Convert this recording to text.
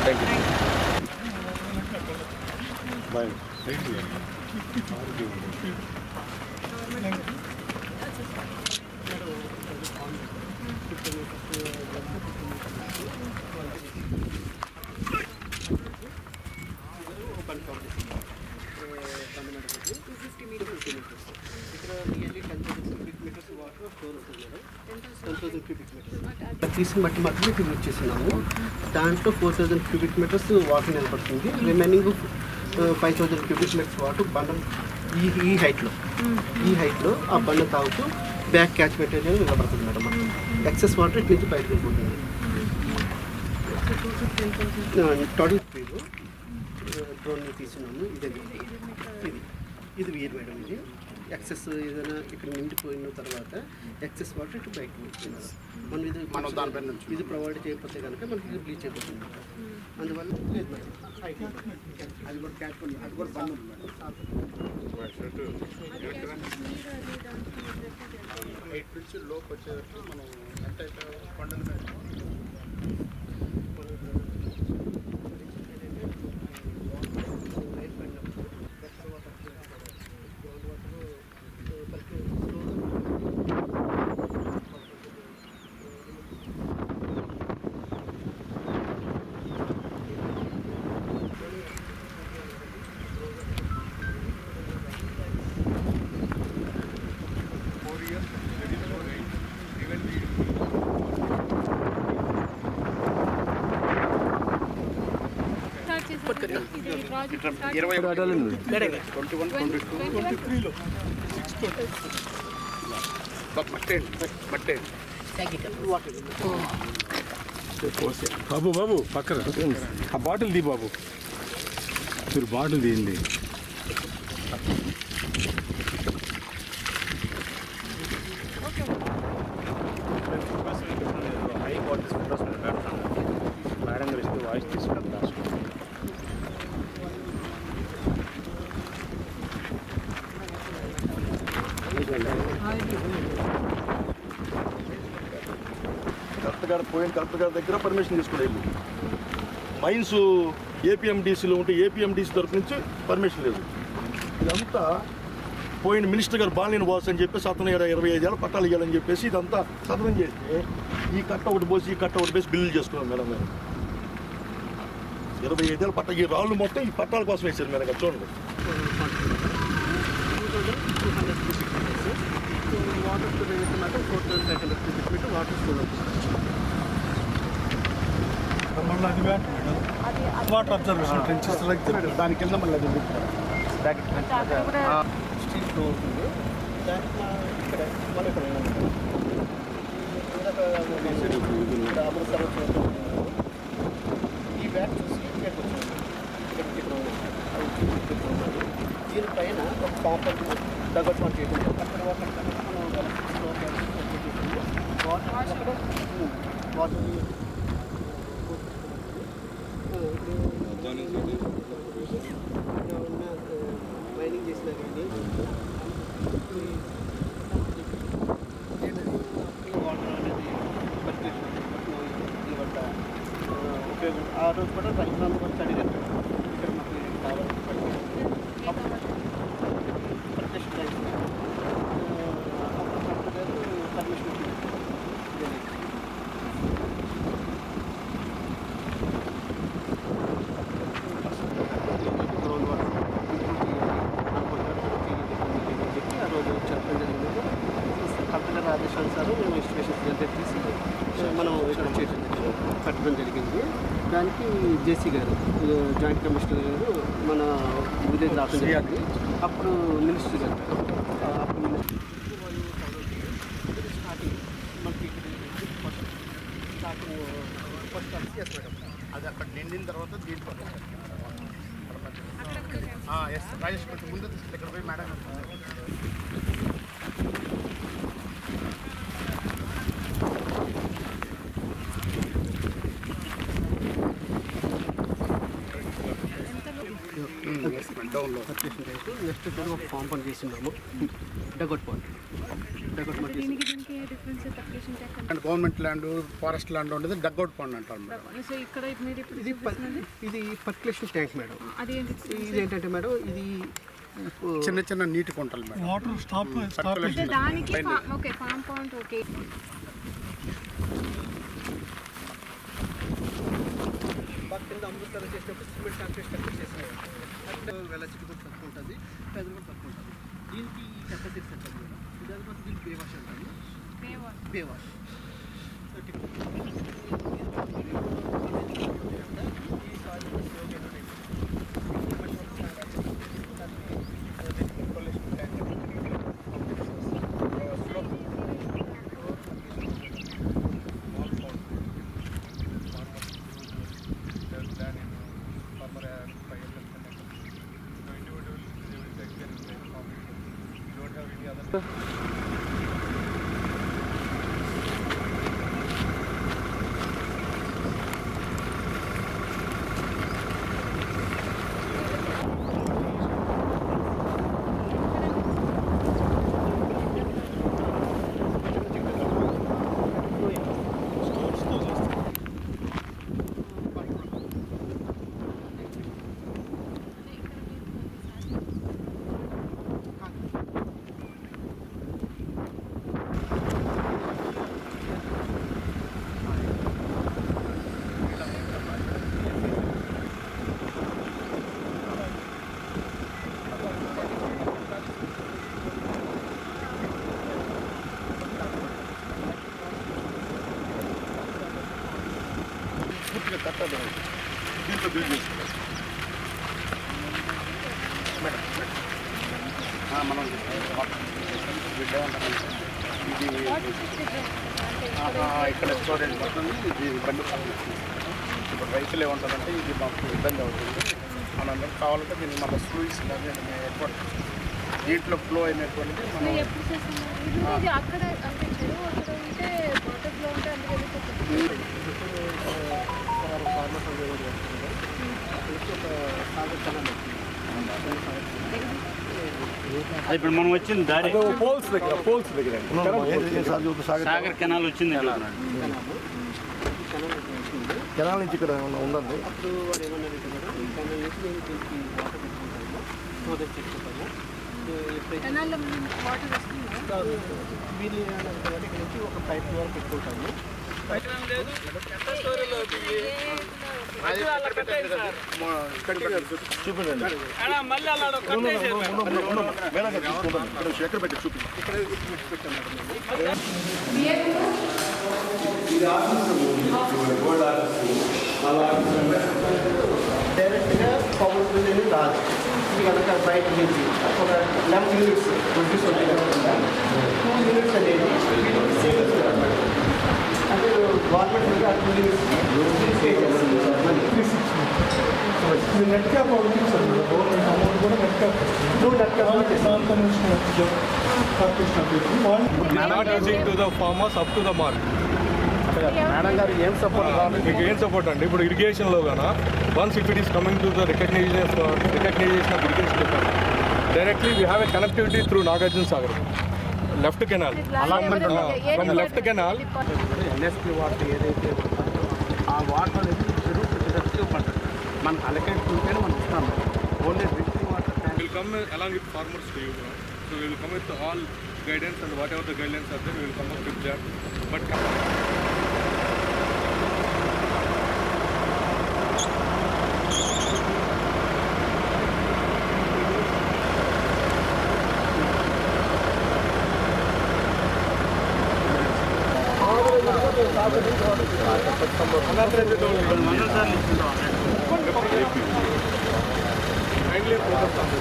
Thank you. Bye. తీసిన మట్టి మాత్రమే ఫిల్ చేస్తున్నాము. దాంట్లో 4000 క్యూబిక్ మీటర్స్ వాటర్ నిలబడుతుంది. రిమైనింగ్ 5000 క్యూబిక్ మీటర్స్ వాటర్ బండ ఈ హైట్లో ఆ బండ తాగుతూ బ్యాక్ క్యాచ్ మెటీరియల్ నిలబడుతుంది మేడం. మనం ఎక్సెస్ వాటర్ ఇటు నుంచి బయటకు వెళ్ళిపోతుంది. టోటల్ స్పీడ్ డ్రోన్ తీసుకున్నాము. ఇది వేరు మేడం. ఇది ఎక్సెస్ ఏదైనా ఇక్కడ నిండిపోయిన తర్వాత ఎక్సెస్ వాటర్ ఇటు బయటకు వస్తున్నారు. మనం దానిపైన ఇది ప్రొవైడ్ చేయకపోతే కనుక మనకి ఇది బ్లీచ్ అయిపోతుంది. అందువల్ల లేదు మేడం. అది కూడా క్యాచ్ అది కూడా బంద్ ఉంది మేడం. 8 నుంచి లోపు వచ్చేటట్టు మనం ఎంత అయితే పండుగ బాబు బాబు పక్కన ఆ బాటిల్ తీ బాబు. మీరు బాటిల్ తీయండి. హై క్వాలిటీ ఫోటోస్ మేడం గారు ఇస్తే వాయిస్ తీసుకుంటాం. కలెక్టర్ గారి దగ్గర పర్మిషన్ తీసుకోలేదు. మైన్స్ ఏపీఎండిసిలో ఉంటే ఏపీఎండిసి తరఫు నుంచి పర్మిషన్ లేదు. ఇదంతా పోయిన మినిస్టర్ గారు బాలిన బాస్ అని చెప్పేసి అతను 25 ఏళ్ళ పట్టాలు ఇవ్వాలని చెప్పేసి ఇదంతా సదనం చేస్తే ఈ కట్ట ఒకటి పోసి ఈ కట్ట ఒకటి పోసి బిల్లులు చేసుకున్నాం మేడం. మేము 25 ఏళ్ళ పట్ట ఈ రాళ్ళు మొత్తం ఈ పట్టాల కోసం వేసారు మేడం. చూడండి వాటర్ స్టోర్ వేసినాక 4500 క్యూబిక్ మీటర్ వాటర్ స్టోర్ అవుతుంది. వాటర్ అబ్జర్వేషన్ ట్రెంచెస్ దాని కింద మళ్ళీ అది స్టీల్ ఫ్లో అవుతుంది. దానికి ఇక్కడ మళ్ళీ ఇక్కడ ఈ బ్యాగ్ చూసి ఇక్కడికి వచ్చాము. దీనిపైన ఒక కాంపౌండ్ డగౌట్ మనం చేయడం అక్కడ వాటర్ మనం వాటర్ మైనింగ్ చేసినా కానీ వాటర్ అనేది ఉపయోగం. ఆ రోజు కూడా రైతులందరూ కూడా స్టడీ చేస్తారు. ఇక్కడ మాకు కావాలి పర్మిషన్ కలెక్టర్ ఆదేశానుసారం మేము ఎస్టిమేషన్ తీసి మనం ఇక్కడ కట్టడం జరిగింది. దానికి జేసీ గారు జాయింట్ కమిషనర్ గారు మన విలేజ్ రావడం జరిగింది. అప్పుడు మినిస్టర్ గారు అప్పుడు స్టార్టింగ్ మనకి స్టార్టింగ్ ఫస్ట్ ఎస్ మేడం అది అక్కడ నిండిన తర్వాత దీంట్లో ఎస్ రాజేష్ కొంచెం ముందు తీసుకెళ్ళి ఇక్కడ పోయి మేడం సర్క్యులేషన్ ట్యాంక్. నెక్స్ట్ వచ్చేసి ఒక ఫామ్ పని చేస్తున్నాము, డగౌట్ పాయింట్. డగౌట్ పాయింట్ దీనికి డిఫరెన్స్ సర్క్యులేషన్ ట్యాంక్ అంటే గవర్నమెంట్ ల్యాండ్, ఫారెస్ట్ ల్యాండ్ ఉండేది డగ్అవుట్ పాండ్ అంటారు మేడం. సో ఇక్కడ మీరు ఇప్పుడు ఇది పర్క్యులేషన్ ట్యాంక్ మేడం. అది ఏంటి? ఇది ఏంటంటే మేడం, ఇది చిన్న చిన్న నీటి కుంటలు మేడం. వాటర్ స్టాప్ అంటే దానికి ఓకే ఫామ్ పాయింట్ ఓకే. కింద అమృతాలు చేసినప్పుడు సిమెంట్ కాంక్రీట్ స్ట్రక్చర్ చేసినాయి. వెలసిటీ కూడా తక్కువ ఉంటుంది, ప్రెజర్ కూడా తక్కువ ఉంటుంది. దీనికి ఈ కెపాసిటీ సెట్ మేడం. దానికోసం దీనికి బే వాష్ అంటాము. బే వాష్ పూర్తిగా కట్టదు దీంట్లో బిల్డ్ చేసుకుంటాం మనం ఇది ఇక్కడ స్టోరేజ్ పడుతుంది. ఇది బండి ఇప్పుడు రైతులు ఏమంటారంటే ఇది మాకు ఇబ్బంది అవుతుంది. మనందరం కావాలంటే దీన్ని మన ఫ్లూయిడ్స్ కానీ ఏర్పాటు దీంట్లో ఫ్లో అయినటువంటి మనం ఎప్పుడు చేస్తున్నారు ఇది? అక్కడ అంటే చెరువు అక్కడ ఉంటే వాటర్ ఫ్లో ఉంటే అందుకే ఇప్పుడు మనం వచ్చింది దారి పోల్స్ దగ్గర సాగర్ కెనాల్ వచ్చింది. కెనాల్ నుంచి ఇక్కడ ఏమన్నా ఉందండి. అప్పుడు వాడు ఏమన్నారంటే మేడం, ఈ కెనాల్ నుంచి మేము దీనికి వాటర్ పెట్టుకుంటాము, స్టోరేజ్ చేసుకుంటాము. కెనాల్లో వాటర్ వస్తుందా? వీళ్ళు ఏమన్నారంటే ఇక్కడ నుంచి ఒక పైప్ ద్వారా పెట్టుకుంటాము. చూపించండి మేడం గారు తీసుకుంటాను. ఇక్కడ ఎక్కడ పెట్టి చూపించండి. ఇక్కడ పెట్టాము డైరెక్ట్గా పవర్ బిల్ రాదు. ఇది కనుక బయట నుంచి ఒక 11 యూనిట్స్ ప్రొడ్యూస్ అవుతాయి కాకుండా 2 యూనిట్స్ అనేది సేవింగ్స్ అనమాట. అంటే గవర్నమెంట్ మీద 2 యూనిట్స్ పే చేస్తుంది. నెట్ క్యాప్ గవర్నమెంట్ అమౌంట్ కూడా net cap not using to the farmers up to the mark. Madam గారు ఏం సపోర్ట్ కావాలి? మీకు ఏం సపోర్ట్ అండి? ఇప్పుడు ఇరిగేషన్లో గానా once if it is coming to the recognition of irrigation department, directly we have a connectivity through Nagarjuna Sagar left canal. From left canal NSP water ఏదైతే ఆ వాటర్ అనేది చెరువు డైరెక్ట్గా పడుతుంది. మనకు అలకేట్ ఉంటేనే మనం ఇస్తాము. Only drinking water will come along with farmers to you. So we will come with all guidance and whatever the guidelines are there, we will come up with that. But kindly focus on